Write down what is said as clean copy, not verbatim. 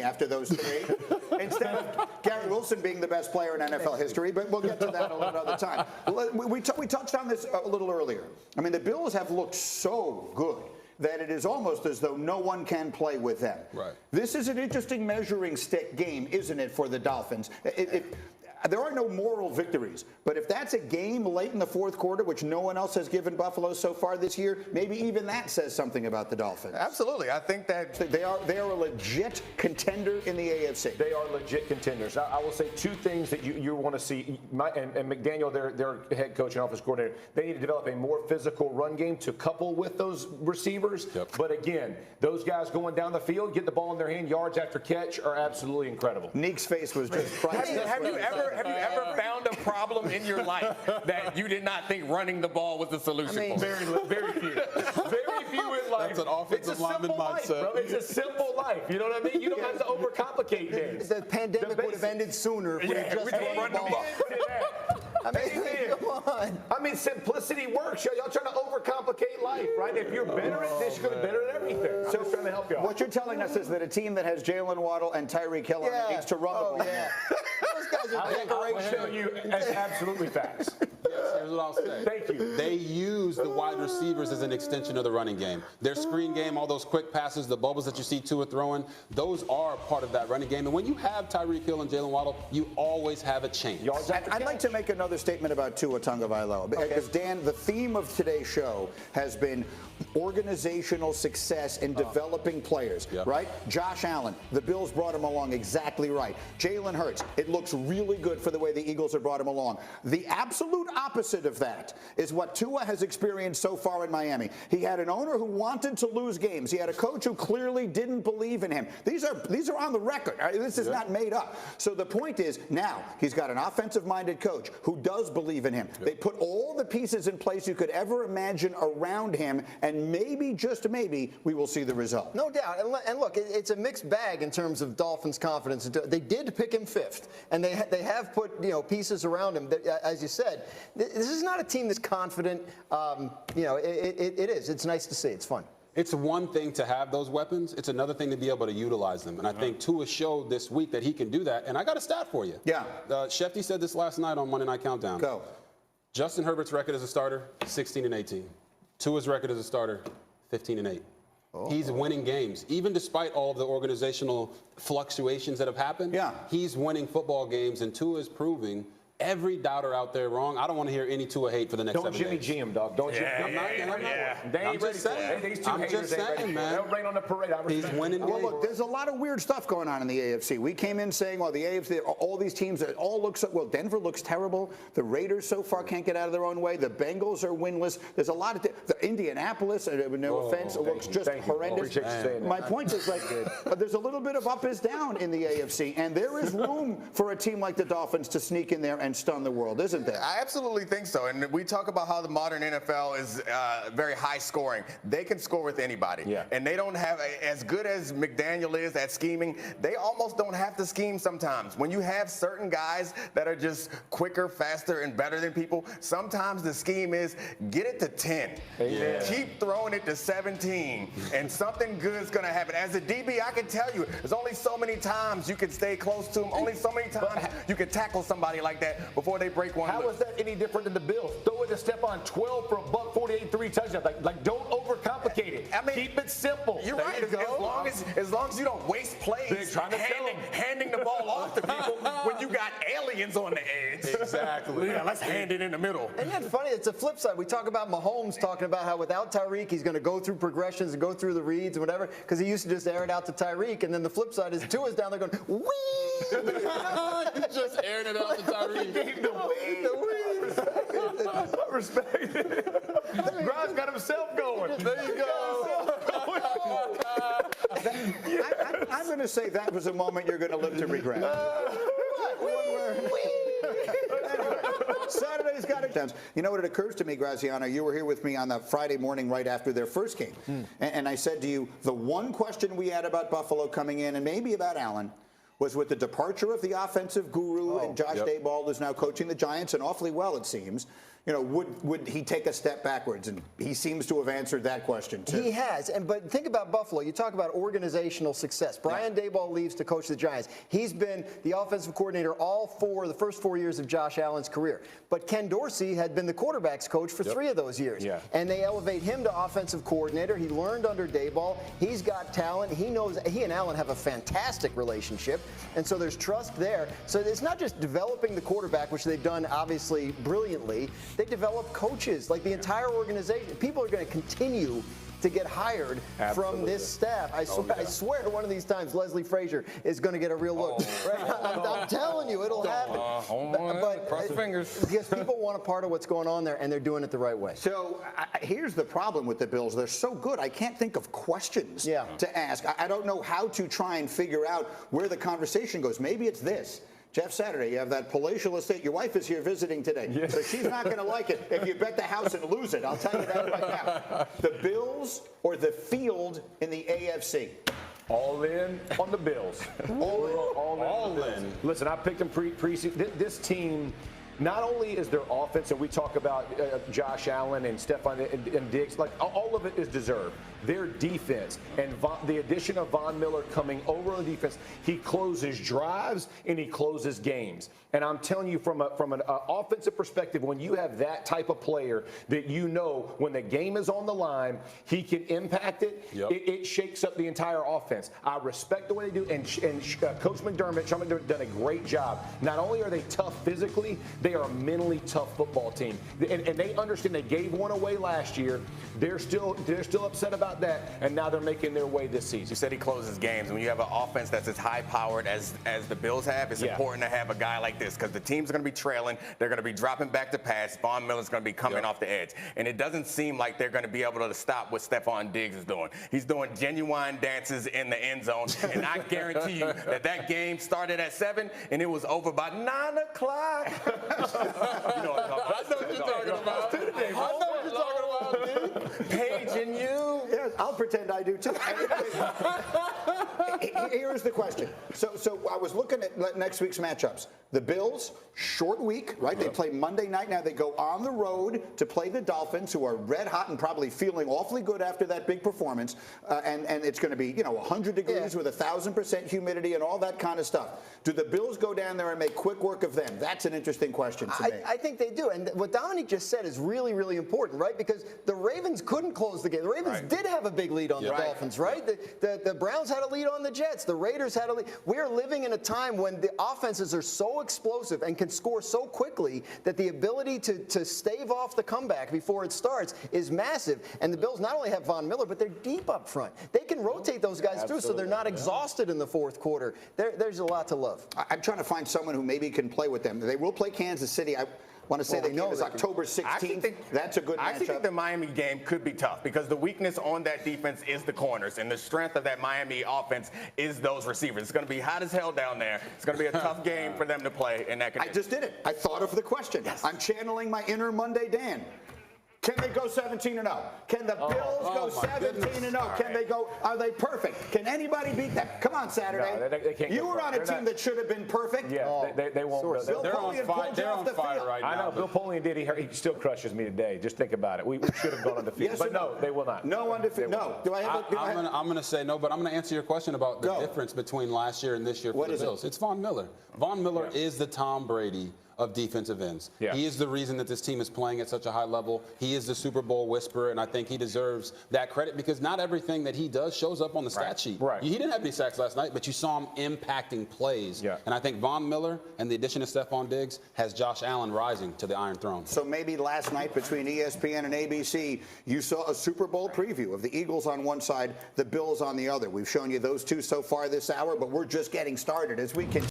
after those three, instead of Garrett Wilson being the best player in NFL history, but we'll get to that another time. We touched on this a little earlier. I mean, the Bills have looked so good that it is almost as though no one can play with them. Right. This is an interesting measuring stick game, isn't it, for the Dolphins? There are no moral victories, but if that's a game late in the fourth quarter, which no one else has given Buffalo so far this year, maybe even that says something about the Dolphins. Absolutely. I think that they are a legit contender in the AFC. They are legit contenders. I will say two things that you want to see. And McDaniel, their head coach and offensive coordinator, they need to develop a more physical run game to couple with those receivers. Yep. But again, those guys going down the field, get the ball in their hand, yards after catch are absolutely incredible. Neek's face was just priceless. Have you ever found a problem in your life that you did not think running the ball was the solution for? Very few. Very few in life. That's an offensive lineman mindset. Bro. It's a simple life. You know what I mean? You don't have to overcomplicate things. The pandemic would have ended sooner if we had just run the ball. I mean, come on. I mean, simplicity works. Y'all trying to overcomplicate life, right? If you're better at this, you're going to be better at everything. I'm just trying to help you out. What you're telling us is that a team that has Jalen Waddle and Tyreek Hill on it needs to run the ball. Yeah. Those guys are I will tell you as absolutely facts. Yes, here's what I'll say. Thank you. They use the wide receivers as an extension of the running game. Their screen game, all those quick passes, the bubbles that you see Tua throwing, those are part of that running game. And when you have Tyreek Hill and Jalen Waddle, you always have a chance. I'd like to make another statement about Tua Tagovailoa. Because, Dan, the theme of today's show has been organizational success in developing players, right? Josh Allen, the Bills brought him along exactly right. Jalen Hurts, it looks really good for the way the Eagles have brought him along. The absolute opposite of that is what Tua has experienced so far in Miami. He had an owner who wanted to lose games. He had a coach who clearly didn't believe in him. These are on the record. This is not made up. So the point is, now he's got an offensive-minded coach who does believe in him. They put all the pieces in place you could ever imagine around him, and maybe, just maybe, we will see the result. No doubt. And look, it's a mixed bag in terms of Dolphins' confidence. They did pick him fifth, and they have put pieces around him. As you said, this is not a team that's confident. It is. It's nice to see. It's fun. It's one thing to have those weapons. It's another thing to be able to utilize them. And I think Tua showed this week that he can do that. And I got a stat for you. Yeah. Schefter said this last night on Monday Night Countdown. Go. Justin Herbert's record as a starter, 16-18. Tua's record as a starter, 15-8. He's winning games. Even despite all of the organizational fluctuations that have happened, he's winning football games, and Tua is proving every doubter out there wrong. I don't want to hear any Tua hate for the next 7 days. Don't Jimmy G him, dog. Don't Jimmy G him. I'm just saying, man. They'll rain on the parade. He's winning games. Well, look, there's a lot of weird stuff going on in the AFC. We came in saying, well, the AFC, all these teams, it all looks, well, Denver looks terrible. The Raiders so far can't get out of their own way. The Bengals are winless. There's a lot of, the Indianapolis, no offense, it looks just horrendous. My point is, like, there's a little bit of up is down in the AFC, and there is room for a team like the Dolphins to sneak in there and stun the world, isn't there? I absolutely think so. And we talk about how the modern NFL is very high scoring. They can score with anybody. Yeah. And they don't have, as good as McDaniel is at scheming, they almost don't have to scheme sometimes. When you have certain guys that are just quicker, faster, and better than people, sometimes the scheme is get it to 10. Yeah. Keep throwing it to 17, and something good's going to happen. As a DB, I can tell you, there's only so many times you can stay close to them, only so many times you can tackle somebody like that before they break one. How is that any different than the Bills? Throw it to Stephon 12 for $148, 3 touchdowns. Like don't overcomplicate it. I mean, keep it simple. You're right. As long as you don't waste plays handing the ball off to people when you got aliens on the edge. Exactly. Yeah, let's hand it in the middle. And yet, funny, it's a flip side. We talk about Mahomes talking about how without Tyreek, he's going to go through progressions and go through the reads and whatever, because he used to just air it out to Tyreek. And then the flip side is Tua's down there going, wee! He's just airing it out to Tyreek. I respect it. Grimes got himself going. There you go. I'm going to say that was a moment you're going to live to regret. Saturday's got it. You know what, it occurs to me, Graziano, you were here with me on the Friday morning right after their first game. And I said to you, the one question we had about Buffalo coming in, and maybe about Allen, was with the departure of the offensive guru and Josh Daboll, who's now coaching the Giants, and awfully well, it seems. would he take a step backwards? And he seems to have answered that question too. He has, but think about Buffalo. You talk about organizational success. Brian Daboll leaves to coach the Giants. He's been the offensive coordinator the first 4 years of Josh Allen's career. But Ken Dorsey had been the quarterback's coach for 3 of those years. Yeah. And they elevate him to offensive coordinator. He learned under Daboll. He's got talent. He knows he and Allen have a fantastic relationship. And so there's trust there. So it's not just developing the quarterback, which they've done obviously brilliantly. They develop coaches, like the entire organization. People are going to continue to get hired from this staff. I swear one of these times Leslie Frazier is going to get a real look. I'm telling you, it'll happen. But cross your fingers. Because people want a part of what's going on there, and they're doing it the right way. So here's the problem with the Bills. They're so good. I can't think of questions to ask. I don't know how to try and figure out where the conversation goes. Maybe it's this. Jeff, Saturday, you have that palatial estate. Your wife is here visiting today, so she's not going to like it if you bet the house and lose it. I'll tell you that right now. The Bills or the field in the AFC? All in on the Bills. All in. Listen, I picked them preseason. This team. Not only is their offense, and we talk about Josh Allen and Stephon and Diggs, like all of it is deserved. Their defense and the addition of Von Miller coming over on the defense, he closes drives and he closes games. And I'm telling you, from an offensive perspective, when you have that type of player that when the game is on the line, he can impact it. It shakes up the entire offense. I respect the way they do, and Coach McDermott, Sean McDermott, done a great job. Not only are they tough physically, they are a mentally tough football team, and they understand. They gave one away last year. They're still upset about that, and now they're making their way this season. You said he closes games. When you have an offense that's as high-powered as the Bills have, it's important to have a guy like this because the team's going to be trailing. They're going to be dropping back to pass. Von Miller's going to be coming off the edge, and it doesn't seem like they're going to be able to stop what Stephon Diggs is doing. He's doing genuine dances in the end zone, and I guarantee you that game started at 7 and it was over by 9 o'clock. You know what you're talking about. Paige and you. Yeah, I'll pretend I do too. Here's the question. So I was looking at next week's matchups. The Bills, short week, right? They play Monday night. Now they go on the road to play the Dolphins, who are red hot and probably feeling awfully good after that big performance. And it's going to be 100 degrees with 1,000% humidity and all that kind of stuff. Do the Bills go down there and make quick work of them? That's an interesting question to me. I think they do. And what Dominique just said is really, really important, right? Because the Ravens couldn't close the game. The Ravens did have a big lead on the Dolphins, right? The Browns had a lead on the Jets. The Raiders had a lead. We are living in a time when the offenses are so explosive and can score so quickly that the ability to stave off the comeback before it starts is massive. And the Bills not only have Von Miller, but they're deep up front. They can rotate those guys through so they're not exhausted in the fourth quarter. There's a lot to love. I'm trying to find someone who maybe can play with them. They will play Kansas City. I want to say the game is October 16th. That's a good matchup. I think the Miami game could be tough because the weakness on that defense is the corners, and the strength of that Miami offense is those receivers. It's going to be hot as hell down there. It's going to be a tough game for them to play in that condition. I just did it. I thought of the question. Yes. I'm channeling my inner Monday Dan. Can they go 17-0? Can the Bills go 17-0? Can they go? Are they perfect? Can anybody beat them? Come on, Saturday. No, they can't. You were on a team that should have been perfect. Yeah, they won't. They're on fire right now. I know Bill Polian did. He still crushes me today. Just think about it. We should have gone undefeated. But no, they will not. No undefeated. No. Do I have? I'm going to say no, but I'm going to answer your question about the difference between last year and this year for the Bills. It's Von Miller. Von Miller is the Tom Brady of defensive ends. Yeah. He is the reason that this team is playing at such a high level. He is the Super Bowl whisperer, and I think he deserves that credit because not everything that he does shows up on the stat sheet. Right. He didn't have any sacks last night, but you saw him impacting plays. Yeah. And I think Von Miller and the addition of Stephon Diggs has Josh Allen rising to the Iron Throne. So maybe last night between ESPN and ABC, you saw a Super Bowl preview of the Eagles on one side, the Bills on the other. We've shown you those two so far this hour, but we're just getting started as we continue.